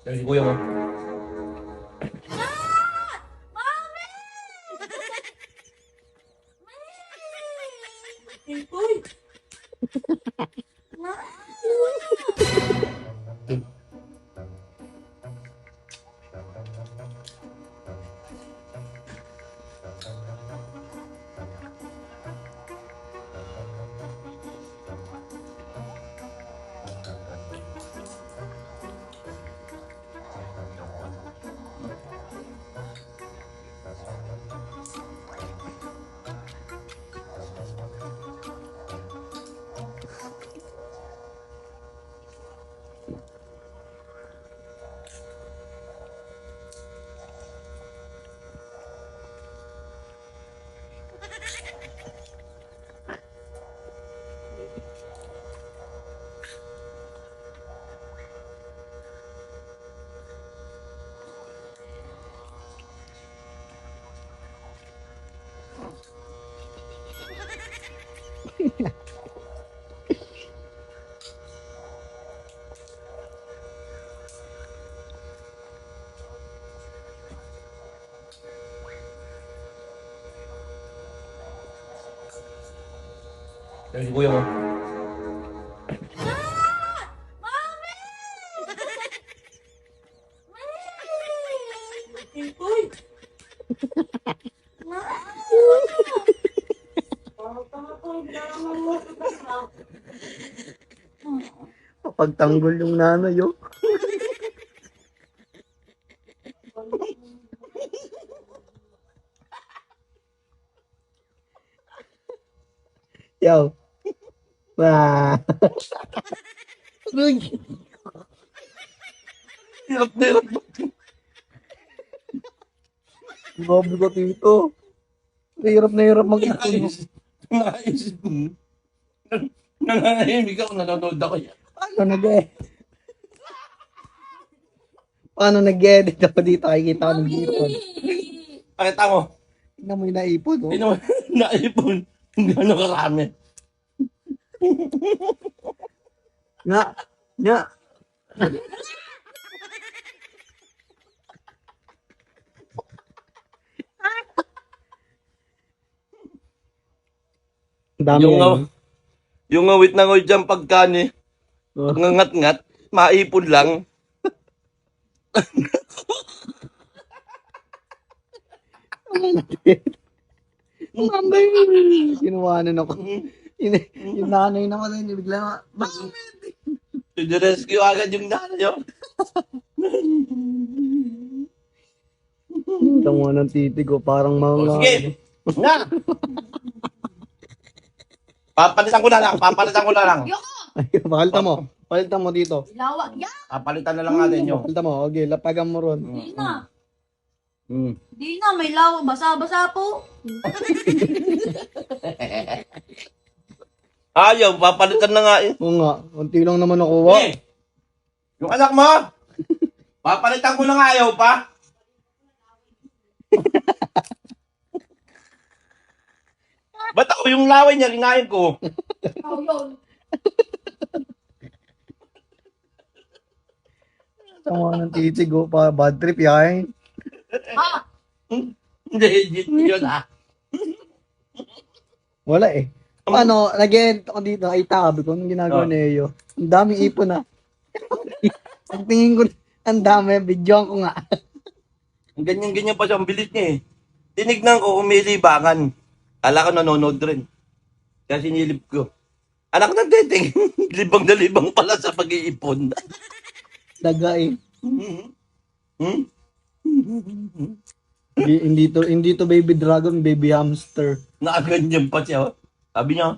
Yan si kuya mo. Uy! Yan si kuya mo. Uy! Pagtanggol yung nanay, yo. Yo. Wah. Uy. Hirap na hirap. Grabe ka, tito. Hirap na hirap mag-ipon. Naisip mo. Nananahimik ako, nanonood ako yan. Paano nag-edit ako dito? Nakikita ko ng ipon. Pakita mo. Tingnan mo yung naipon, oh. Hindi naman naipon. Gano'ng karami. Nga. Nga. Ang dami Yung, yan. yung ngawit na ngawit dyan pagkani, Oh. ngangat-ngat, maipon lang. Mambay. Kinuwanan ako. Yung nanay naman ay bigla na. Bakit? Rescue agad yung nanay yun. Tama ng titig ko. Parang O, mga... sige. Nga. Papalitan ko na lang. Papalitan ko na lang. Ay, palta mo. Palta mo dito. Lawak yan! Papalitan na lang natin yun. Palta mo. Okay, lapagan mo ron. Di na. Hmm. Di na, may lawak. Basa-basa po. Ayaw, papalitan na nga eh. Oo nga. Unti lang naman nakuha. Eh, yung anak mo, papalitan ko na nga ayaw pa. Ba't ako yung laway niya, kinain ko? Ikaw yun. Tama ng titig ko. Bad trip yan. Ha? Hindi, yun ah. Wala eh. Paano, nag-edit ako dito. Ay, tabi ko. Anong ginagawa Oh. ni Eyo? Ang daming ipon na. Pagtingin ko, ang dami. Videoan ko nga. Ganyan-ganyan pa siya, ang bilis niya eh. Tinignan ko, umilibangan. Kala ko nanonood rin. Kaya sinilip ko. Anak na dating, libang na libang pala sa pag-iipon. Daga eh. Hmm? Hindi to baby dragon, baby hamster. Nakaganyan pa siya. Oh. Sabi niya.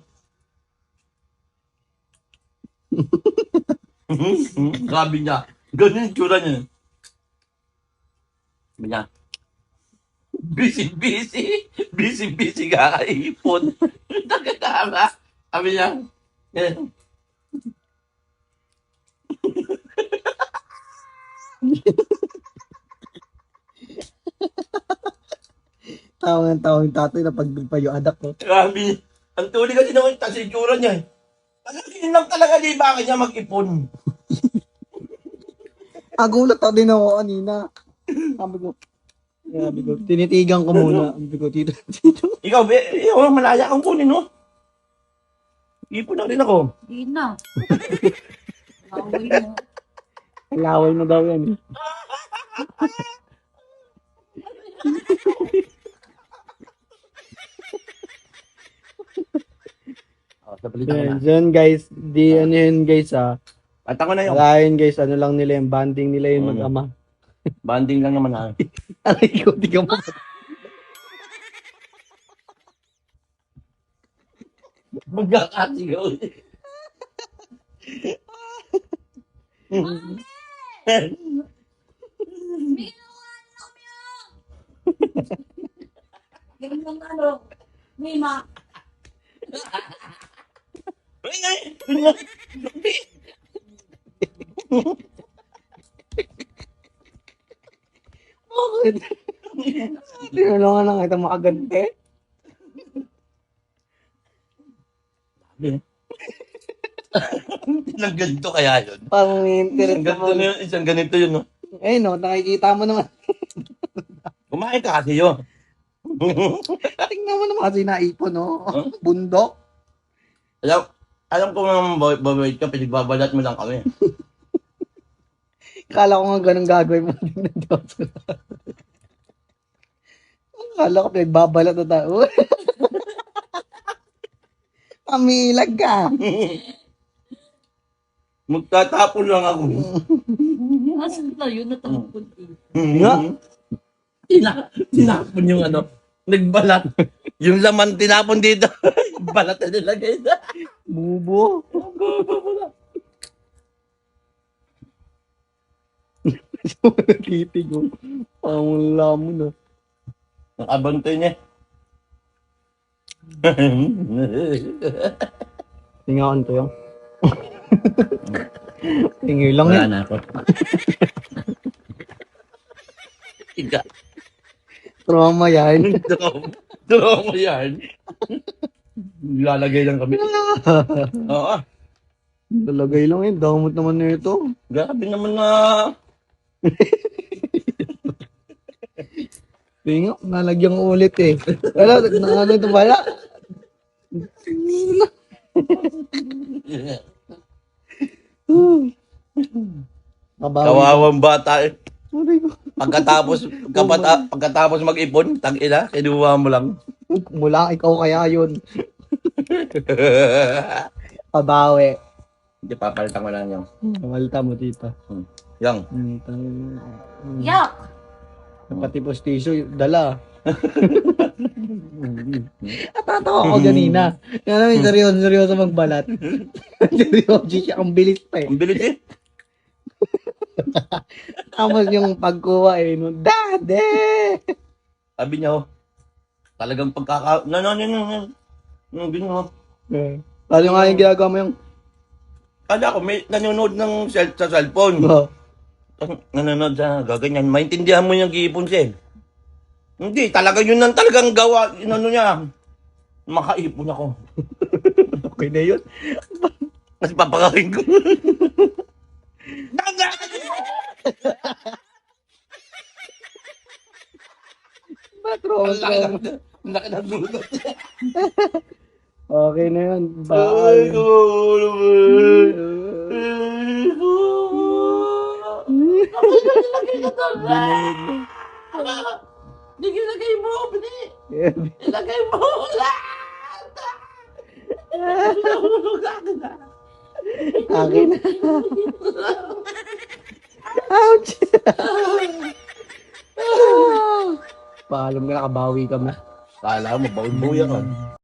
Sabi niya. Ganun yung tsura niya. Sabi niya. Busy kakaipon. Nakakama. Sabi niya. Eh. Tawang tatay na pagpa yung adak ko. Grabe. Ang tuloy kasi naman yung itsura niya eh. Talagang lang talaga di bakit niya mag-ipon. Nagulat ako din ako kanina. Sabi ko, tinitigan ko muna. Sabi ko, tito. Ikaw, malaya kang kunin, no? Ipon na rin ako. Di na. Away mo. Laway mo daw yan. Sa balita ko na. Yan guys, di ano yun guys At ako na yun. Wala yun guys, ano lang nila yung banding nila yung mag-ama. Banding lang naman ha. Aray ko, di ka mo. Magkakasigaw. Ganyan ano. Mima. Bakit? Tinulungan lang kita makaganti. Ilang ganito kaya yun? Parang may interest Isang ganito na yun, isang ganito yun, no? Eh no, nakikita mo naman. Kumain ka kasi yun. Tingnan mo naman kasi naipon, no? Bundok. Alam ko naman babait ka, pinagbabalat mo lang kami. Kala ko nga ganun gagawin mo din ng Diyos. Kala ko pinagbabalat na tao. Amilag ka. Magtatapon lang ako. Asan na yun? Natapon eh. Nga. Tinapon yung ano, nagbalat. Yung laman tinapon dito. Balat na nilagay na. Bubo. Titig ko. Ang lamon na. Nakabantay niya. Tingaan to yung. Tingin lang Wala yan. na ako. Ika. Trauma yan. Draw mo yan. Lalagay lang kami. Oo. Lalagay lang yan. Damot naman na ito. Grabe naman na. Tinga, nalagyan ko ulit eh. Wala, ano ito pala? Kabawi. Kawawang bata. Eh. Aray ko. Pagkatapos mag-ipon, tag-ina, kinuha mo lang. Mula ikaw kaya yun. Kabawi. Hindi, papalitan ko lang yung. Kamalta mo, tita. Yung. Yak! Pati postisyo, dala. Natatawa ko ganina. Kaya namin, seryoso magbalat. Seryoso siya, ang bilis pa eh. Ang bilis eh. Tapos yung pagkuha eh, no, Daddy! Sabi niya, oh, talagang ginawa. Lalo nga yung ginagawa mo yung, Kala ko, may nanonood ng sa cellphone. oh, Nanonood sa gaganyan. Maintindihan mo yung giipon siya eh. Hindi, talaga yun lang talagang gawa. Yun ano niya. Makaipon ako. okay na yun. Kasi papakain ko. Patron. Ang laki ng dulot. Okay na yun. Ay, Bye. ko Nilagay mo, bini. Nilagay mo. Akin na. Ouch! Paalam ka, nakabawi ka na. Kala mo, bawin-buya ka.